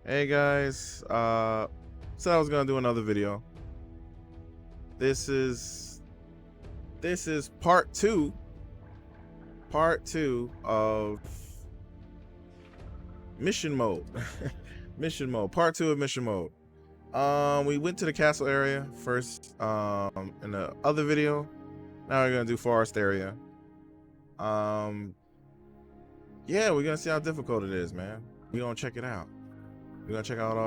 Hey guys, said I was gonna do another video. This is part two of mission mode. Mission mode, part two of mission mode. We went to the castle area first in the other video. Now we're gonna do forest area. Yeah, we're gonna see how difficult it is, man. We're gonna check it out. We're gonna check out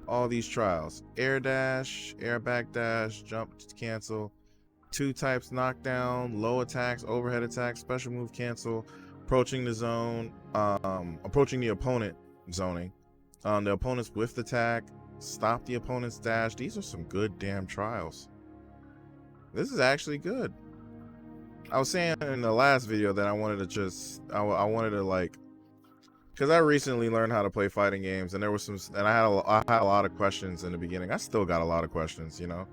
all these trials: air dash, air backdash, jump to cancel, 2 types knockdown, low attacks, overhead attacks, special move cancel, approaching the zone, approaching the opponent zoning, the opponent's whiffed attack, stop the opponent's dash. These are some good damn trials. This is actually good. I was saying in the last video that I wanted to just I wanted to, like, because I recently learned how to play fighting games, and there was and I had a lot of questions in the beginning. I still got a lot of questions, you know.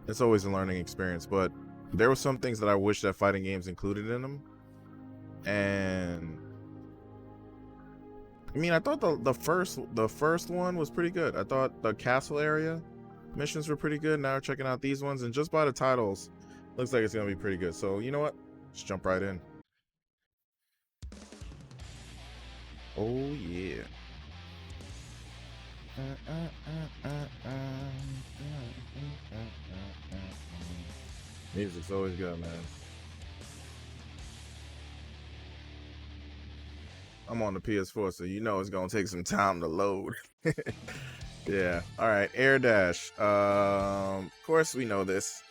It's always a learning experience, but there were some things that I wish that fighting games included in them. And I mean, I thought the first one was pretty good. I thought the castle area missions were pretty good. Now we're checking out these ones, and just by the titles, looks like it's gonna be pretty good. So you know what? Let's jump right in. Oh yeah. Music's always good, man. I'm on the PS4, so you know it's gonna take some time to load. Yeah. All right. Air dash. Of course we know this,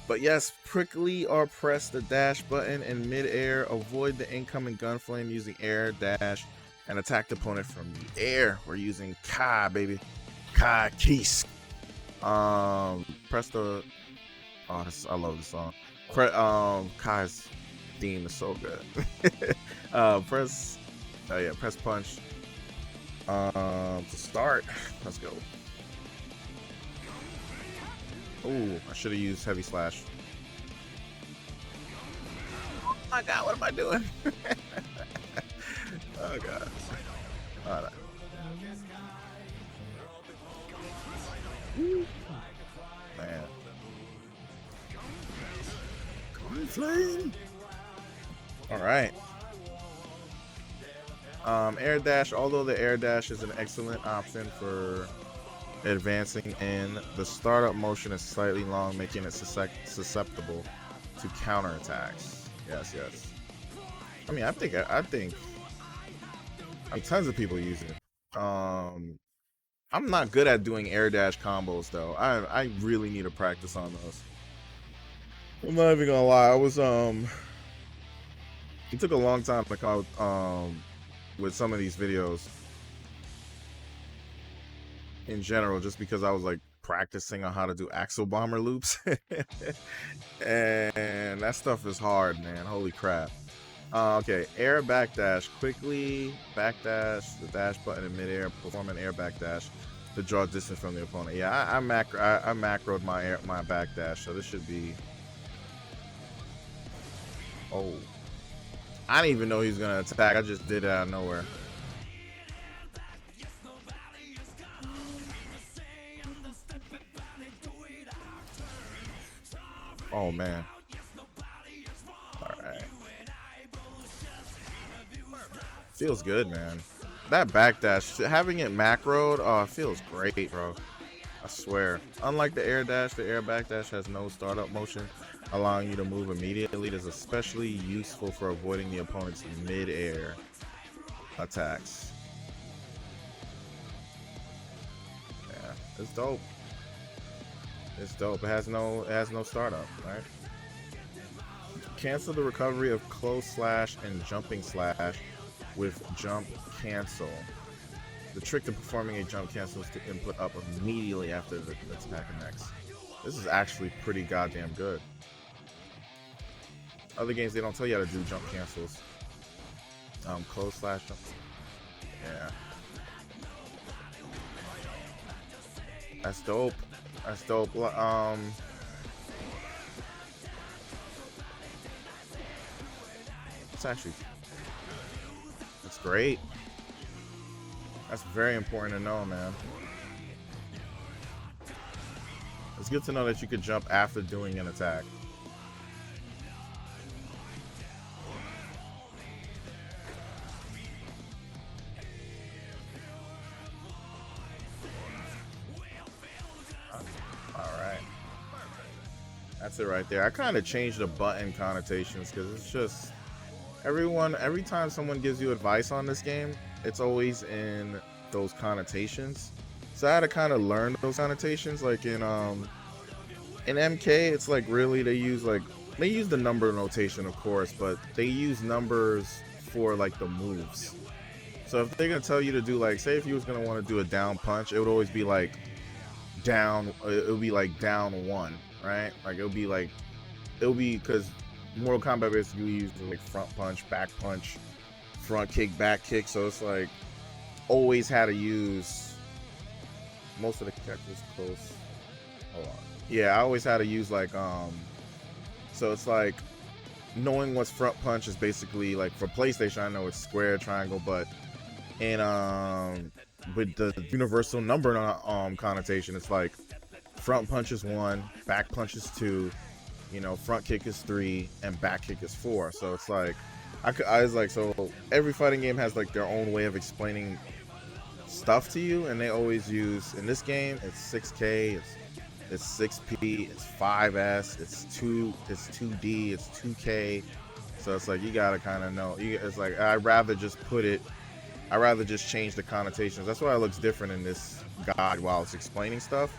but yes, prickly or press the dash button in midair. Avoid the incoming gun flame using air dash, and attack the opponent from the air. We're using Kai, baby. Kai Keys. Press the. Oh, I love this song. Kai's theme is so good. Press. Oh yeah, press punch. To start. Let's go. Oh, I should have used heavy slash. Oh my god, what am I doing? Oh god. All right. Man. Flame. All right. Air dash. Although the air dash is an excellent option for advancing in, the startup motion is slightly long, making it susceptible to counterattacks. Yes. I mean, I think tons of people use it. I'm not good at doing air dash combos though. I really need to practice on those. I'm not even gonna lie. I was it took a long time to come out with some of these videos in general, just because I was like practicing on how to do axle bomber loops. And that stuff is hard, man. Holy crap. Okay, air backdash. Quickly backdash the dash button in midair, perform an air backdash to draw distance from the opponent. Yeah, I macroed my backdash, so this should be. Oh, I didn't even know he was gonna attack. I just did it out of nowhere. Oh man. Alright. Feels good, man. That backdash, having it macroed, oh, it feels great, bro. I swear. Unlike the air backdash has no startup motion, allowing you to move immediately. It is especially useful for avoiding the opponent's mid-air attacks. Yeah, it's dope. It's dope. It has no startup, right? Cancel the recovery of close slash and jumping slash with jump cancel. The trick to performing a jump cancel is to input up immediately after the attack next. This is actually pretty goddamn good. Other games, they don't tell you how to do jump cancels. Close slash jump. Yeah. That's dope. That's dope. It's actually, it's great. That's very important to know, man. It's good to know that you could jump after doing an attack. Alright. That's it right there. I kind of changed the button connotations because it's just every time someone gives you advice on this game, it's always in those connotations. So I had to kind of learn those connotations. Like in MK, it's like really they use the number notation, of course, but they use numbers for like the moves. So if they're gonna tell you to do, like, say if you was gonna want to do a down punch, it would always be like down. It would be like down one, right? Like it would be because Mortal Kombat basically uses like front punch, back punch, front kick, back kick. So it's like always had to use most of the characters close. Hold on. Yeah, I always had to use like so it's like knowing what's front punch is basically like for PlayStation I know it's square, triangle, but in with the universal number connotation it's like front punch is 1, back punch is 2, you know, front kick is 3, and back kick is 4. So it's like I was like, so every fighting game has like their own way of explaining stuff to you, and they always use, in this game it's 6K, it's 6P, it's 5S, it's 2D, it's 2K. So it's like you gotta kind of know. It's like I'd rather just change the connotations. That's why it looks different in this guide while it's explaining stuff.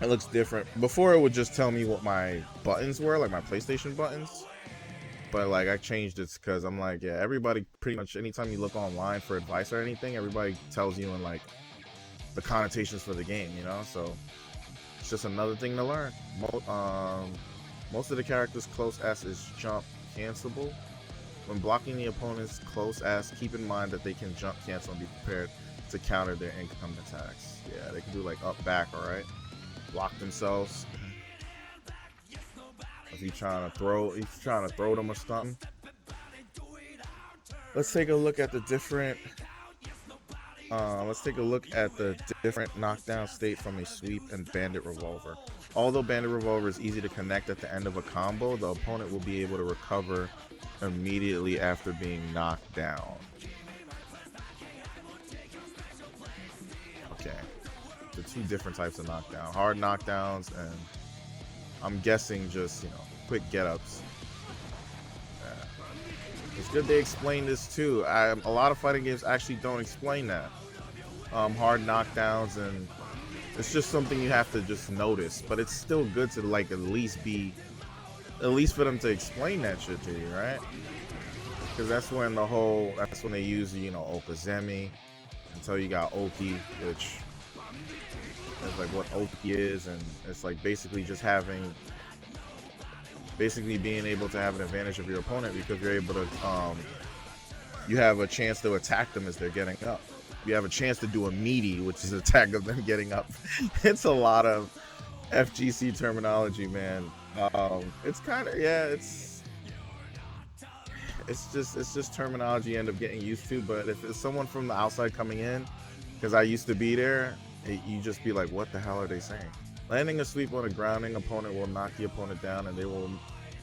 It looks different. Before it would just tell me what my buttons were, like my PlayStation buttons. But like I changed it because I'm like, yeah, everybody pretty much anytime you look online for advice or anything, everybody tells you in like the connotations for the game, you know? So it's just another thing to learn. Most of the characters close S is jump cancelable. When blocking the opponent's close S, keep in mind that they can jump cancel and be prepared to counter their incoming attacks. Yeah, they can do like up back, alright? Block themselves. If he's trying to throw them or something. Let's take a look at the different knockdown state from a sweep and bandit revolver. Although bandit revolver is easy to connect at the end of a combo, the opponent will be able to recover immediately after being knocked down. Okay, the two different types of knockdown: hard knockdowns and I'm guessing just, you know, quick get-ups. Yeah. It's good they explain this too. A lot of fighting games actually don't explain that. Hard knockdowns, and it's just something you have to just notice. But it's still good to like at least for them to explain that shit to you, right? Because that's when they use, you know, Okazemi until you got Oki, which is like what Oki is, and it's like basically being able to have an advantage of your opponent because you're able to you have a chance to attack them as they're getting up. You have a chance to do a meaty, which is attack of them getting up. It's a lot of FGC terminology, man. It's kind of, yeah, it's just terminology you end up getting used to. But if it's someone from the outside coming in, because I used to be there, you just be like, what the hell are they saying? Landing a sweep on a grounding opponent will knock the opponent down and they will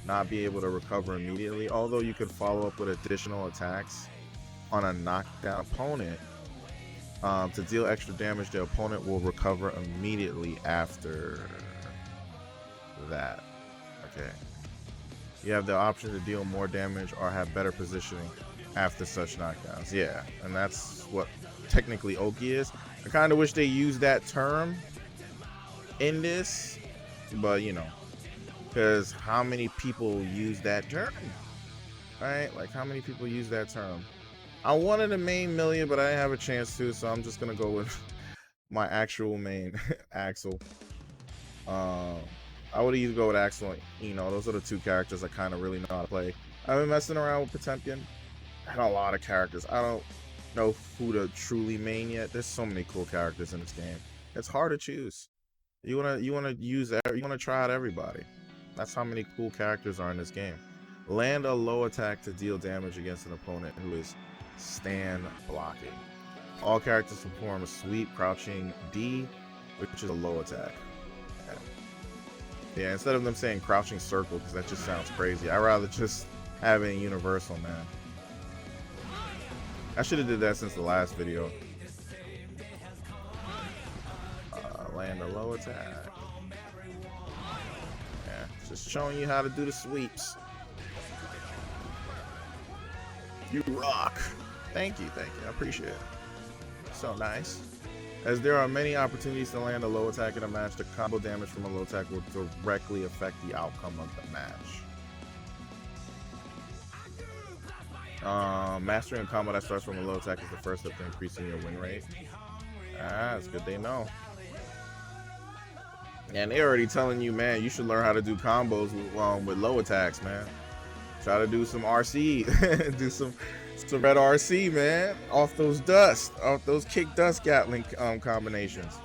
not be able to recover immediately. Although you could follow up with additional attacks on a knockdown opponent to deal extra damage, the opponent will recover immediately after that. Okay. You have the option to deal more damage or have better positioning after such knockdowns. Yeah, and that's what technically Oki is. I kind of wish they used that term in this, but you know, because how many people use that term, right? Like how many people use that term? I wanted a main Million, but I didn't have a chance to, so I'm just gonna go with my actual main Axel. I would either go with Axel and Eno. Those are the two characters I kind of really know how to play. I've been messing around with Potemkin. I had a lot of characters. I don't know who to truly main yet. There's so many cool characters in this game. It's hard to choose. You wanna try out everybody. That's how many cool characters are in this game. Land a low attack to deal damage against an opponent who is stand blocking. All characters perform a sweep, crouching D, which is a low attack. Yeah, instead of them saying crouching circle, because that just sounds crazy, I'd rather just have it in universal, man. I should have did that since the last video. Land a low attack. Yeah, just showing you how to do the sweeps. You rock. Thank you, I appreciate it. So nice. As there are many opportunities to land a low attack in a match, the combo damage from a low attack will directly affect the outcome of the match. Mastering a combo that starts from a low attack is the first step to increasing your win rate. That's good they know. And they're already telling you, man, you should learn how to do combos with low attacks, man. Try to do some RC, do some red RC, man, off those kick dust Gatling combinations.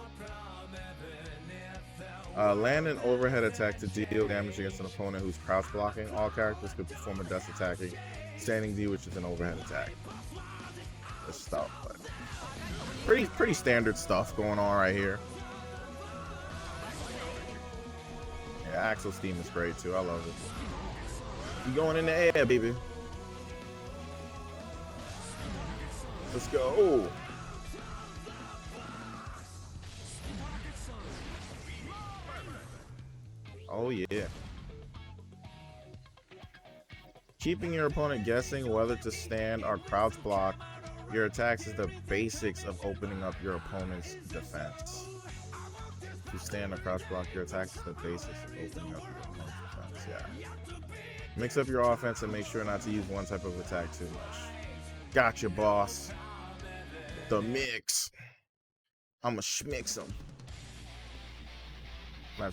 Land an overhead attack to deal damage against an opponent who's crouch blocking. All characters could perform a dust attacking standing D, which is an overhead attack. This stuff, but pretty standard stuff going on right here. Yeah, Axel Steam is great too. I love it. You going in the air, baby. Let's go. Oh yeah. Keeping your opponent guessing whether to stand or crouch block your attacks is the basics of opening up your opponent's defense. To stand or crouch block your attacks is the basics of opening up your opponent's defense. Yeah. Mix up your offense and make sure not to use one type of attack too much. Gotcha, boss. The mix. I'ma schmix them. I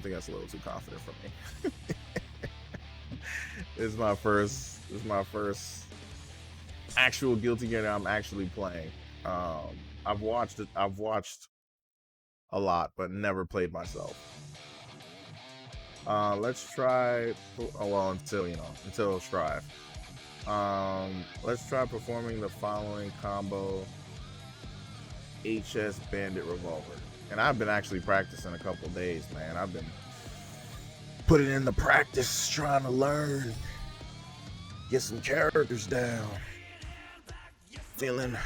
think that's a little too confident for me. This is my first actual Guilty Gear that I'm actually playing. I've watched a lot, but never played myself. Let's try, until Strive. Let's try performing the following combo: HS Bandit Revolver. And I've been actually practicing a couple days, man. I've been putting in the practice, trying to learn, get some characters down. Feeling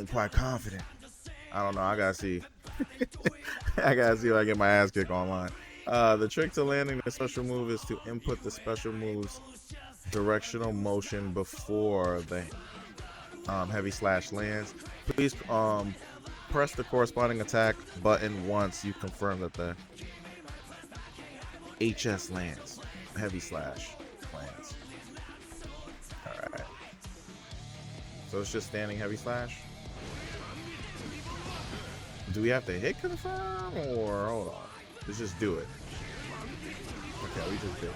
quite confident. I don't know. I gotta see. I gotta see if I get my ass kicked online. The trick to landing the special move is to input the special move's directional motion before the heavy slash lands. Please press the corresponding attack button once you confirm that the HS lands. Heavy slash lands. Alright. So it's just standing heavy slash? Do we have to hit confirm or hold on? Let's just do it. Okay, we just do it.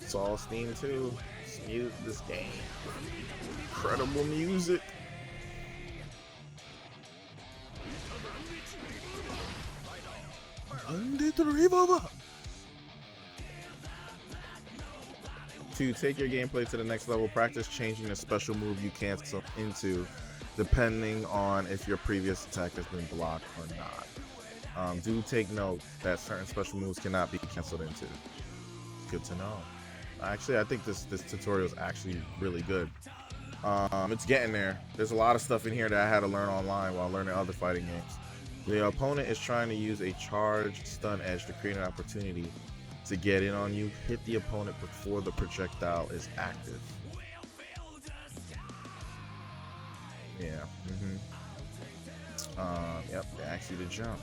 It's all Steam too. This game. Incredible music. To take your gameplay to the next level, practice changing the special move you cancel into, depending on if your previous attack has been blocked or not. Do take note that certain special moves cannot be canceled into. Good to know. Actually, I think this tutorial is actually really good. It's getting there. There's a lot of stuff in here that I had to learn online while learning other fighting games. The opponent is trying to use a charged stun edge to create an opportunity to get in on you. Hit the opponent before the projectile is active. Yeah. Yep, they ask you to jump.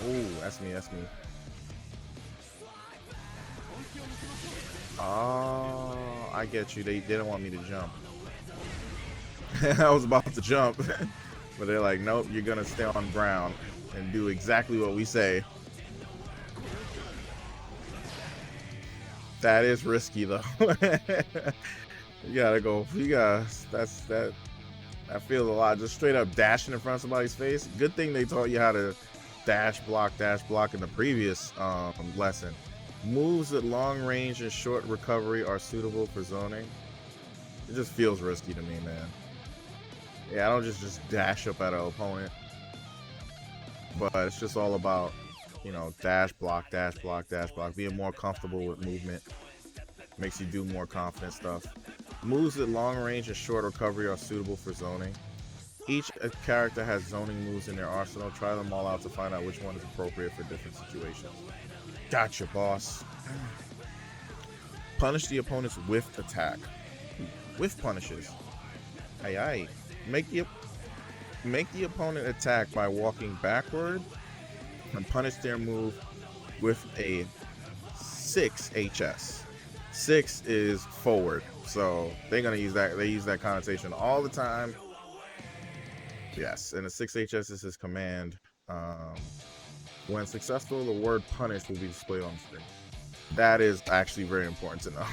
Oh, that's me. Oh, I get you. They didn't want me to jump. I was about to jump, but they're like, nope, you're gonna stay on ground and do exactly what we say. That is risky though. You gotta go. That feels a lot. Just straight up dashing in front of somebody's face. Good thing they taught you how to dash block in the previous lesson. Moves at long range and short recovery are suitable for zoning. It just feels risky to me, man. Yeah, I don't just dash up at an opponent. But it's just all about, you know, dash block, being more comfortable with movement. Makes you do more confident stuff. Moves at long range and short recovery are suitable for zoning. Each character has zoning moves in their arsenal. Try them all out to find out which one is appropriate for different situations. Gotcha, boss. Punish the opponent's whiffed attack. Whiff punishes. Aye. Make the opponent attack by walking backward and punish their move with a 6 HS. 6 is forward, so they're gonna use that. They use that connotation all the time. Yes, and the 6 HS is his command. When successful, the word punish will be displayed on the screen. That is actually very important to know.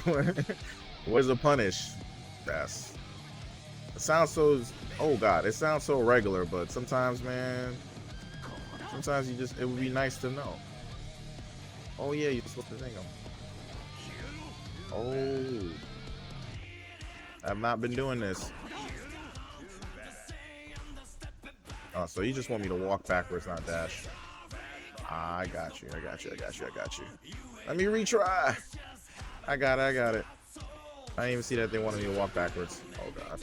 What is a punish? Yes. It sounds so, oh god, it sounds so regular, but sometimes, man, sometimes it would be nice to know. Oh yeah, you're supposed to think them. Oh. I've not been doing this. Oh, so you just want me to walk backwards, not dash. I got you. Let me retry. I got it. I didn't even see that they wanted me to walk backwards. Oh god.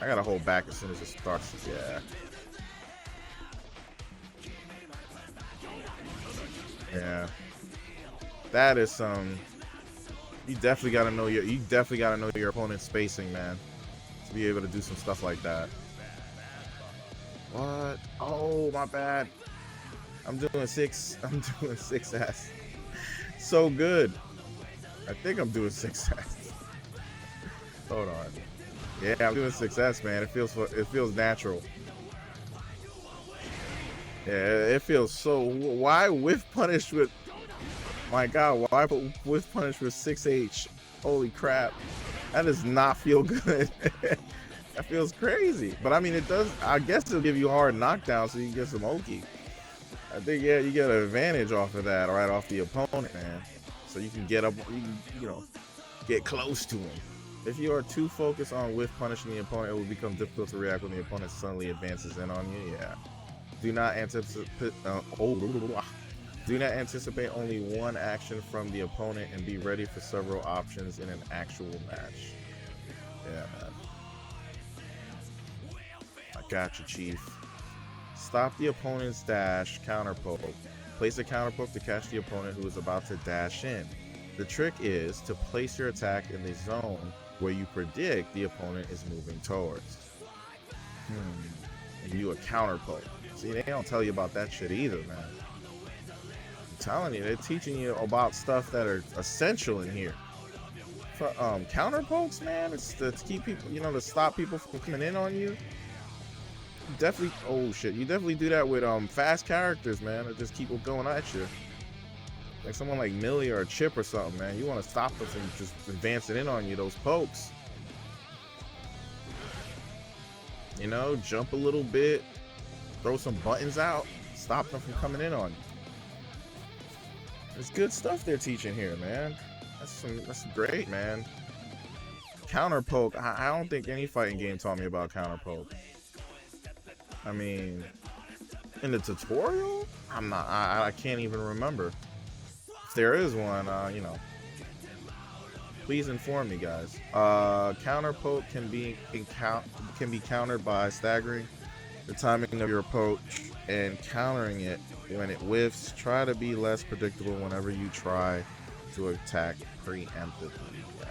I gotta hold back as soon as it starts. Yeah. Yeah. That is some. You definitely gotta know your opponent's spacing, man, to be able to do some stuff like that. What? Oh, my bad. I'm doing 6S. So good. I think I'm doing 6S. Hold on. Yeah, I'm doing 6S, man. It feels natural. Yeah, it feels so. Why whiff punish with? My God, why whiff punish with 6H? Holy crap, that does not feel good. That feels crazy. But I mean, it does. I guess it'll give you hard knockdown, so you can get some Oki. I think yeah, you get an advantage off of that, right off the opponent, man. So you can get up, you know, get close to him. If you are too focused on whiff punishing the opponent, it will become difficult to react when the opponent suddenly advances in on you. Yeah. Do not anticipate. Do not anticipate only one action from the opponent and be ready for several options in an actual match. Yeah, man. I got you, Chief. Stop the opponent's dash, counter poke. Place a counter poke to catch the opponent who is about to dash in. The trick is to place your attack in the zone where you predict the opponent is moving towards. And you a counter poke. See, they don't tell you about that shit either, man. I'm telling you, they're teaching you about stuff that are essential in here. For counter pokes, man, it's to keep people, you know, to stop people from coming in on you. Definitely, oh shit, you definitely do that with fast characters, man, that just keep going at you. Like someone like Millie or a Chip or something, man. You want to stop them from just advancing in on you, those pokes. You know, jump a little bit, throw some buttons out, stop them from coming in on you. It's good stuff they're teaching here, man. That's great, man. Counter poke. I don't think any fighting game taught me about counter poke. I mean, in the tutorial, I can't even remember. If there is one, you know, please inform me, guys. Counter poke can be countered by staggering the timing of your approach and countering it when it whiffs. Try to be less predictable whenever you try to attack preemptively. Yeah.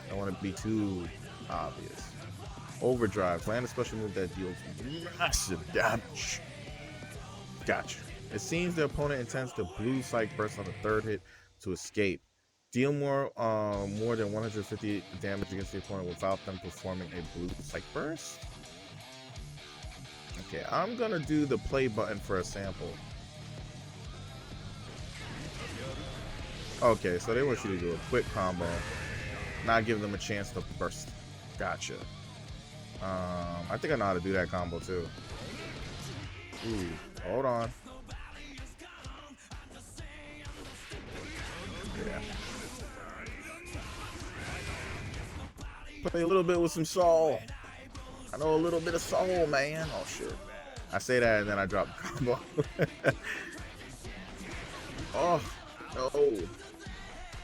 Don't want to be too obvious. Overdrives. Land a special move that deals massive damage. Gotcha. It seems the opponent intends to blue Psych burst on the third hit to escape. Deal more than 150 damage against the opponent without them performing a blue Psych burst. Okay, I'm gonna do the play button for a sample. Okay, so they want you to do a quick combo, not give them a chance to burst. Gotcha. I think I know how to do that combo too. Ooh, Hold on. Yeah. Play a little bit with some soul. I know a little bit of soul, man. Oh shit. I say that and then I drop the combo. Oh no.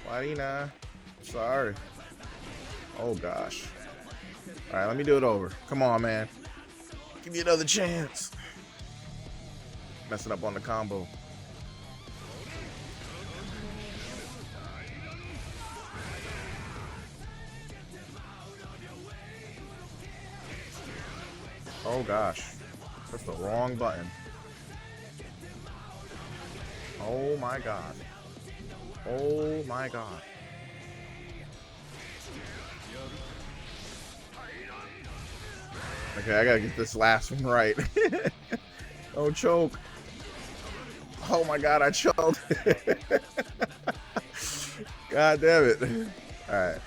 Marina. Sorry. Oh gosh. Alright, let me do it over. Come on, man. Give me another chance. Messing up on the combo. Oh gosh. That's the wrong button. Oh my god. Oh my god. Okay, I gotta get this last one right. Don't choke. Oh my god, I choked. God damn it. Alright.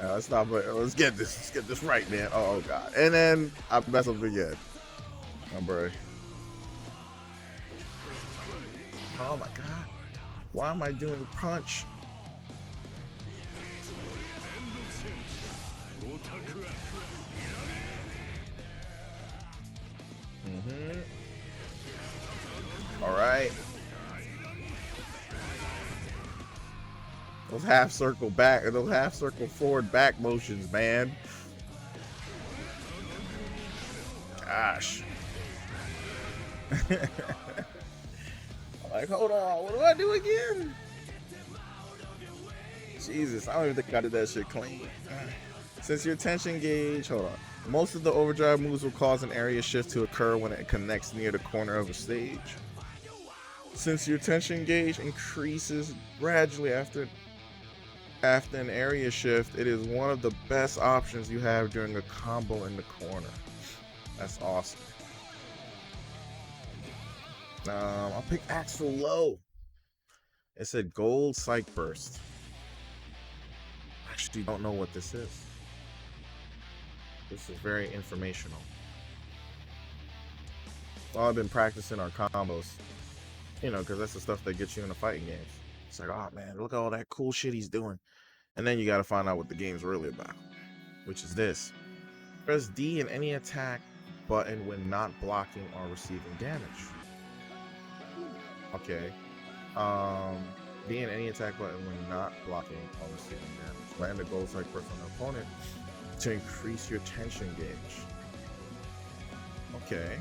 Let's stop it. Let's get this. Let's get this right, man. Oh god. And then I mess up again. Oh bro. Oh my god. Why am I doing punch? All right. Those half circle back, or those half circle forward back motions, man. Gosh. Like, hold on, what do I do again? Jesus, I don't even think I did that shit clean. Since your tension gauge, hold on. Most of the overdrive moves will cause an area shift to occur when it connects near the corner of a stage. Since your tension gauge increases gradually after an area shift, it is one of the best options you have during a combo in the corner. That's awesome. I'll pick Axel Low. It said Gold Psych Burst. I actually don't know what this is. This is very informational. Well, I've been practicing our combos, you know, because that's the stuff that gets you in the fighting games. It's like, oh man, look at all that cool shit he's doing. And then you got to find out what the game's really about, which is this. Press D in any attack button when not blocking or receiving damage. Okay. D in any attack button when not blocking or receiving damage. Land a gold strike first on the opponent to increase your tension gauge. Okay.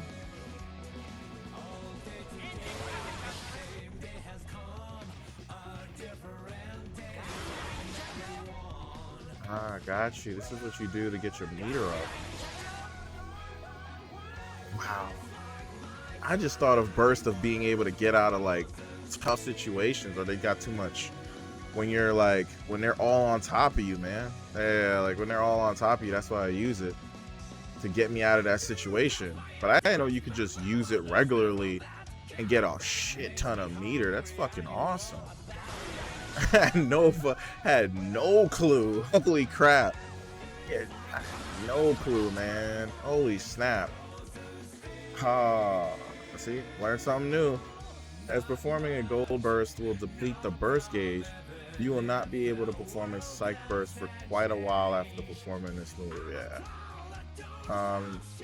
Ah, got you. This is what you do to get your meter up. Wow. I just thought of burst of being able to get out of like tough situations, or they got too much when you're like, when they're all on top of you, man. Yeah, like when they're all on top of you, that's why I use it, to get me out of that situation. But I didn't know you could just use it regularly and get a shit ton of meter. That's fucking awesome. had no clue. Holy crap. Yeah, no clue, man. Holy snap. See, learn something new. As performing a gold burst will deplete the burst gauge, you will not be able to perform a psych burst for quite a while after performing this move. Yeah.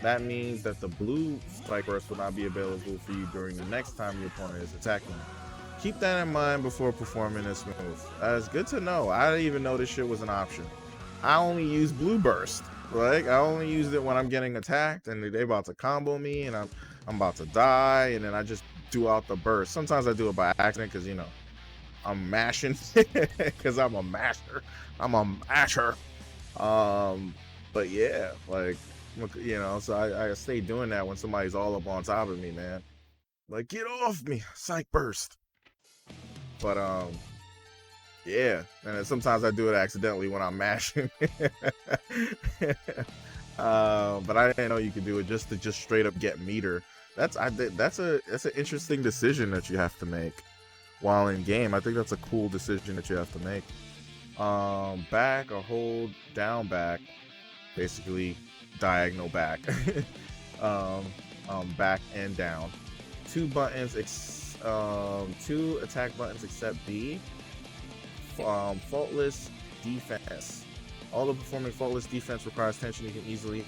That means that the blue psych burst will not be available for you during the next time your opponent is attacking you. Keep that in mind before performing this move. It's good to know. I didn't even know this shit was an option. I only use blue burst. Like, I only used it when I'm getting attacked and they're about to combo me and I'm about to die, and then I just do out the burst. Sometimes I do it by accident because, you know, I'm mashing because I'm a master. I'm a masher. But yeah, like, you know, so I stay doing that when somebody's all up on top of me, man. Like, get off me, psych burst. But yeah, and then sometimes I do it accidentally when I'm mashing. But I didn't know you could do it just to straight up get meter. That's an interesting decision that you have to make while in game. I think that's a cool decision that you have to make. Back or hold down back, basically diagonal back. Back and down. 2 buttons, 2 attack buttons except B. Faultless Defense. Although performing Faultless Defense requires tension, you can easily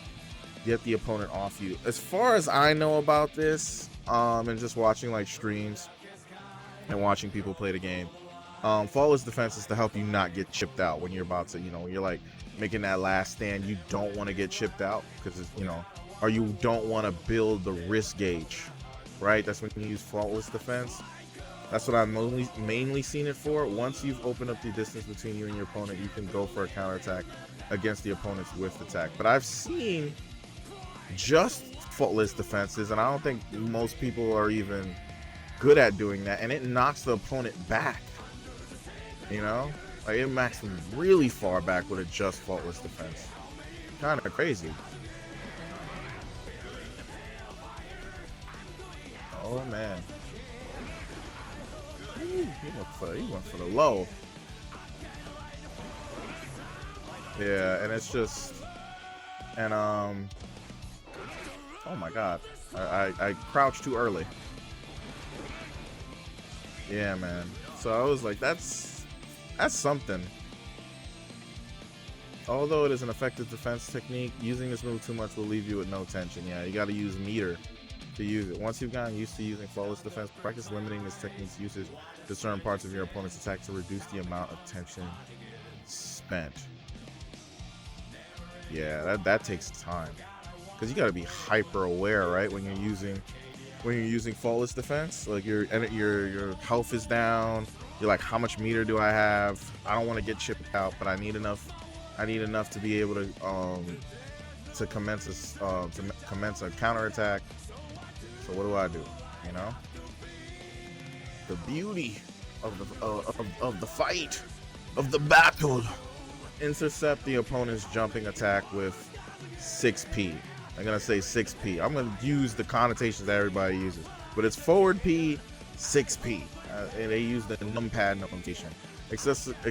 get the opponent off you. As far as I know about this, and just watching like streams and watching people play the game, Faultless Defense is to help you not get chipped out when you're about to, when you're like making that last stand. You don't want to get chipped out because it's, or you don't want to build the risk gauge, right? That's when you use Faultless Defense. That's what I've mainly seen it for. Once you've opened up the distance between you and your opponent, you can go for a counterattack against the opponent's Whiffed attack. But I've seen just Faultless Defenses, and I don't think most people are even good at doing that, and it knocks the opponent back. Like it knocks them really far back with a just Faultless Defense. Kind of crazy. Oh man. Ooh, he went for the low. Yeah, and it's just, and oh my god, I crouched too early. Yeah, man. So I was like, that's something. Although it is an effective defense technique, using this move too much will leave you with no tension. Yeah, you got to use meter to use it. Once you've gotten used to using Faultless Defense, practice limiting this technique's usage to certain parts of your opponent's attack to reduce the amount of tension spent. Yeah, that takes time, because you got to be hyper aware, right? When you're using Faultless Defense, like your health is down. You're like, how much meter do I have? I don't want to get chipped out, but I need enough to be able to commence a counterattack. So what do? The beauty of the fight, of the battle. Intercept the opponent's jumping attack with 6P. I'm gonna say 6P. I'm gonna use the connotations that everybody uses, but it's forward P, 6P. And they use the numpad notation.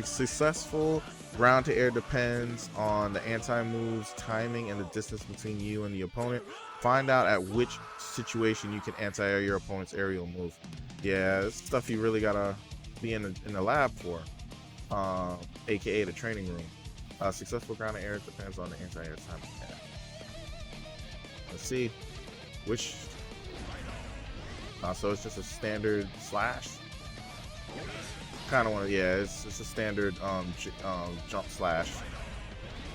Successful ground to air depends on the anti-move's timing and the distance between you and the opponent. Find out at which situation you can anti-air your opponent's aerial move. Yeah, it's stuff you really gotta be in the lab for, aka the training room. Successful ground to air depends on the anti-air timing. Yeah. Let's see which. So it's just a standard slash. Kind of want to, yeah. It's a standard jump slash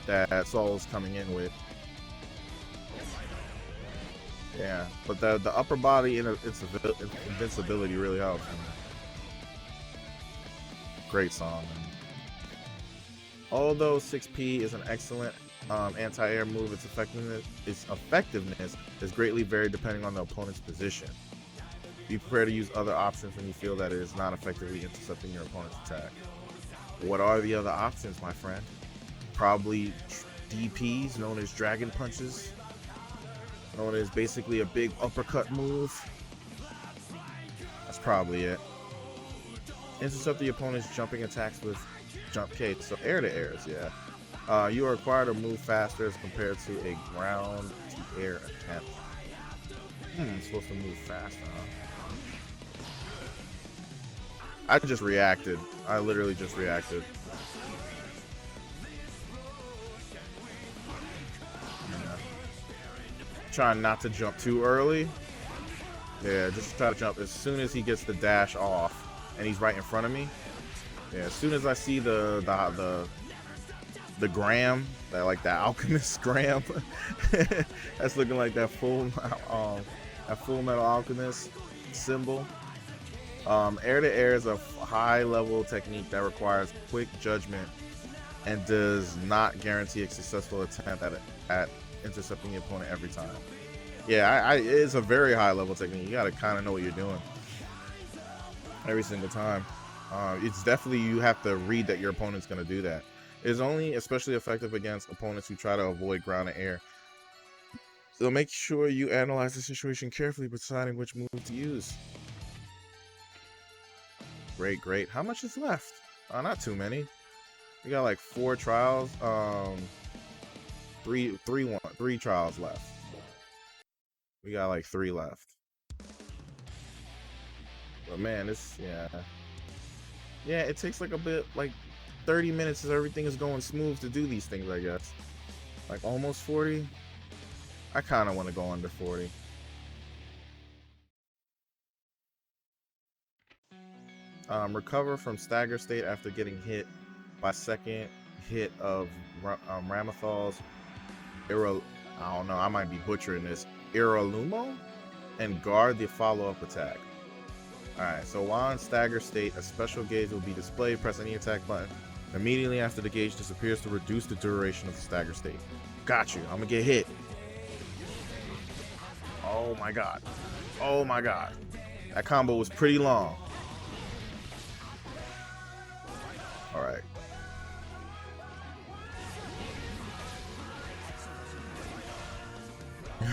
that Saul's coming in with. Yeah, but the upper body and its invincibility really helps. Great song. Although 6P is an excellent anti-air move, its effectiveness is greatly varied depending on the opponent's position. Be prepared to use other options when you feel that it is not effectively intercepting your opponent's attack. What are the other options, my friend? Probably DPs, known as dragon punches, known as basically a big uppercut move. That's probably it. Intercept the opponent's jumping attacks with jump K, so air to airs, yeah. You are required to move faster as compared to a ground to air attempt. I'm supposed to move faster, huh? I just reacted. I literally just reacted. Trying not to jump too early. Yeah, just try to jump as soon as he gets the dash off and he's right in front of me. Yeah, as soon as I see the gram, that alchemist gram, that's looking like that full metal alchemist symbol. Air to air is a high level technique that requires quick judgment and does not guarantee a successful attempt at intercepting the opponent every time. Yeah, it's a very high level technique. You gotta kind of know what you're doing every single time. It's definitely, you have to read that your opponent's gonna do that. It's only especially effective against opponents who try to avoid ground and air. So make sure you analyze the situation carefully, deciding which move to use. Great. How much is left? Not too many. We got like 4 trials. Three trials left. We got like 3 left. But man, yeah, it takes like a bit, like 30 minutes as everything is going smooth to do these things, I guess. Like almost 40. I kind of want to go under 40. Recover from stagger state after getting hit by second hit of Ramathal's I don't know, I might be butchering this, Iralumo, and guard the follow-up attack. Alright, so while in stagger state, a special gauge will be displayed. Press any attack button immediately after the gauge disappears to reduce the duration of the stagger state. Got you. I'm gonna get hit. Oh my god. Oh my god. That combo was pretty long. Alright.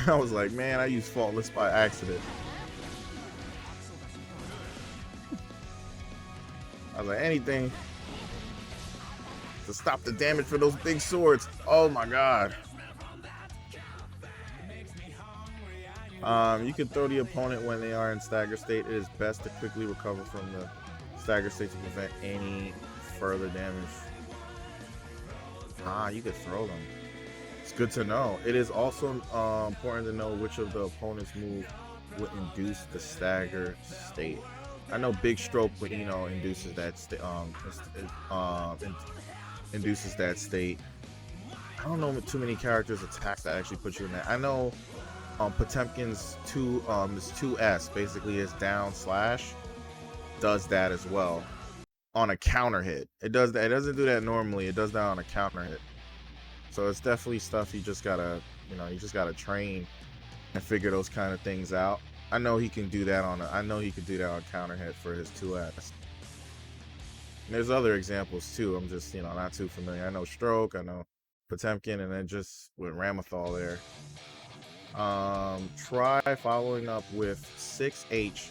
I was like, man, I used Faultless by accident. I was like, anything to stop the damage for those big swords. Oh my god. You can throw the opponent when they are in stagger state. It is best to quickly recover from the stagger state to prevent any further damage. You could throw them. It's good to know. It is also important to know which of the opponent's move would induce the stagger state. I know Big Stroke, you know, induces that induces that state. I don't know too many characters attacks that actually put you in that. I know Potemkin's this 2S basically is down slash does that as well on a counter hit. It does that. It doesn't do that normally. It does that on a counter hit. So it's definitely stuff you just gotta, you know, you just gotta train and figure those kind of things out. I know he can do that on counter hit for his 2S. And there's other examples too. I'm just, you know, not too familiar. I know Stroke, I know Potemkin, and then just with Ramathal there. Try following up with 6H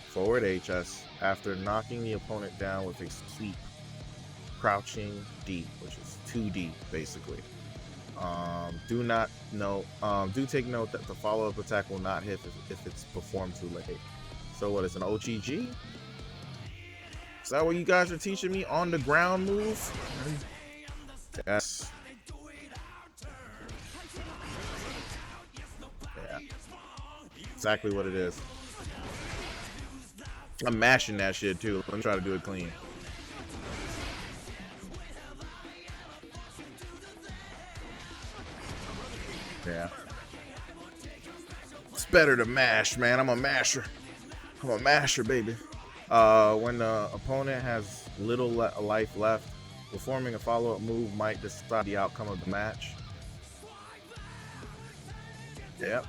forward HS after knocking the opponent down with a sweep, crouching D, which is 2D basically. Do take note that the follow-up attack will not hit if it's performed too late. So what is an OGG? Is that what you guys are teaching me? On the ground move? Yes. Yeah. Exactly what it is. I'm mashing that shit too. Let me try to do it clean. Yeah. It's better to mash, man. I'm a masher. I'm a masher, baby. When the opponent has little life left, performing a follow-up move might decide the outcome of the match. Yep.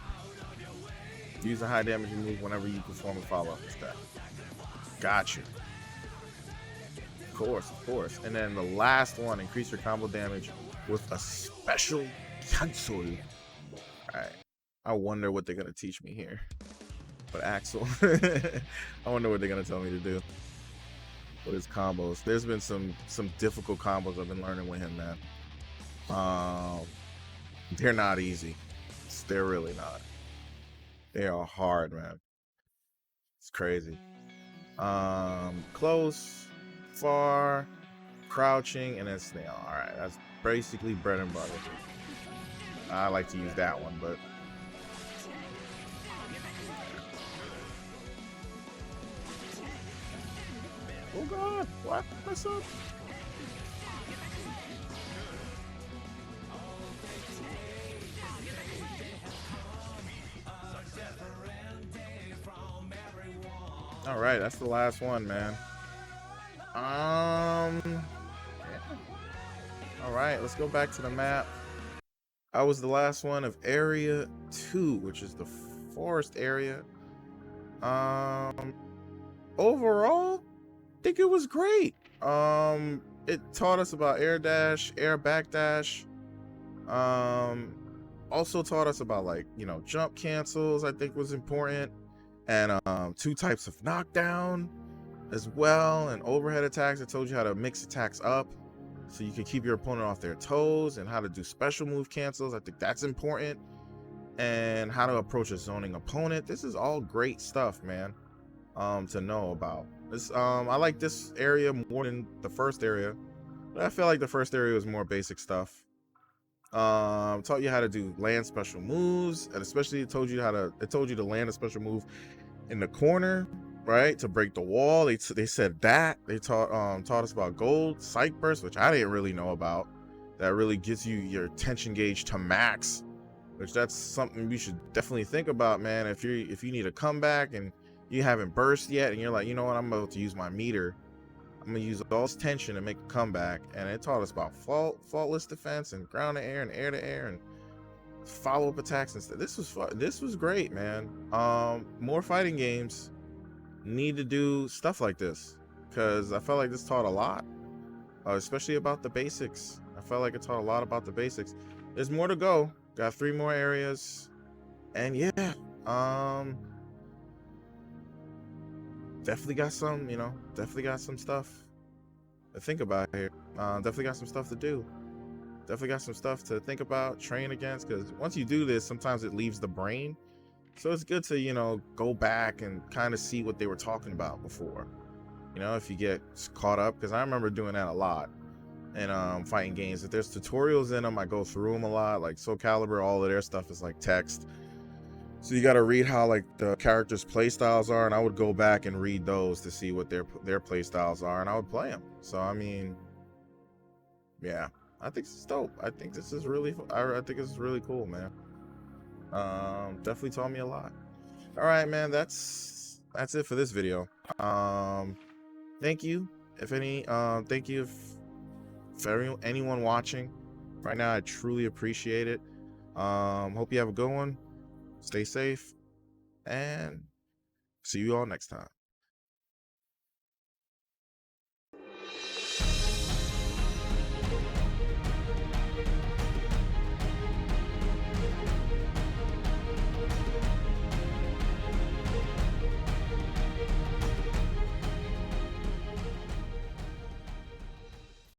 Use a high damage move whenever you perform a follow-up attack. Gotcha. Of course. And then the last one, increase your combo damage with a special cancel. Alright. I wonder what they're gonna teach me here. But Axel. I wonder what they're gonna tell me to do with his combos. There's been some difficult combos I've been learning with him, man. They're not easy. They're really not. They are hard, man. It's crazy. Close, far, crouching, and then snail. Alright, that's basically bread and butter. I like to use that one, but oh god, what? What's up? All right, that's the last one, man. Yeah. All right, let's go back to the map. I was the last one of area 2, which is the forest area. Overall, I think it was great. It taught us about air dash, air backdash. Also taught us about, like, you know, jump cancels, I think was important. And 2 types of knockdown as well, and overhead attacks. It told you how to mix attacks up so you can keep your opponent off their toes, and how to do special move cancels. I think that's important. And how to approach a zoning opponent. This is all great stuff, man. to know about. This I like this area more than the first area, but I feel like the first area was more basic stuff. Taught you how to do land special moves, and especially it told you to land a special move in the corner, right, to break the wall. They said that they taught us about gold Psych burst, which I didn't really know about. That really gets you your tension gauge to max, which that's something you should definitely think about, man. If you need a comeback and you haven't burst yet, and you're like, you know what, I'm about to use my meter, I'm gonna use all this tension to make a comeback. And it taught us about faultless defense and ground to air and air to air and follow-up attacks and stuff. This was fun. This was great, man. More fighting games need to do stuff like this, because I felt like this taught a lot, especially about the basics. I felt like it taught a lot about the basics. There's more to go. Got 3 more areas, and yeah, definitely got some, definitely got some stuff to think about here. Definitely got some stuff to do. Definitely got some stuff to think about, train against, because once you do this, sometimes it leaves the brain. So it's good to, go back and kind of see what they were talking about before. If you get caught up, because I remember doing that a lot in fighting games. If there's tutorials in them, I go through them a lot. Like Soul Calibur, all of their stuff is like text. So you got to read how like the characters' play styles are, and I would go back and read those to see what their play styles are, and I would play them. So I mean, yeah, I think this is dope. I think this is really cool, man. Definitely taught me a lot. All right, man, that's it for this video. Thank you for anyone watching right now. I truly appreciate it. Hope you have a good one. Stay safe, and see you all next time.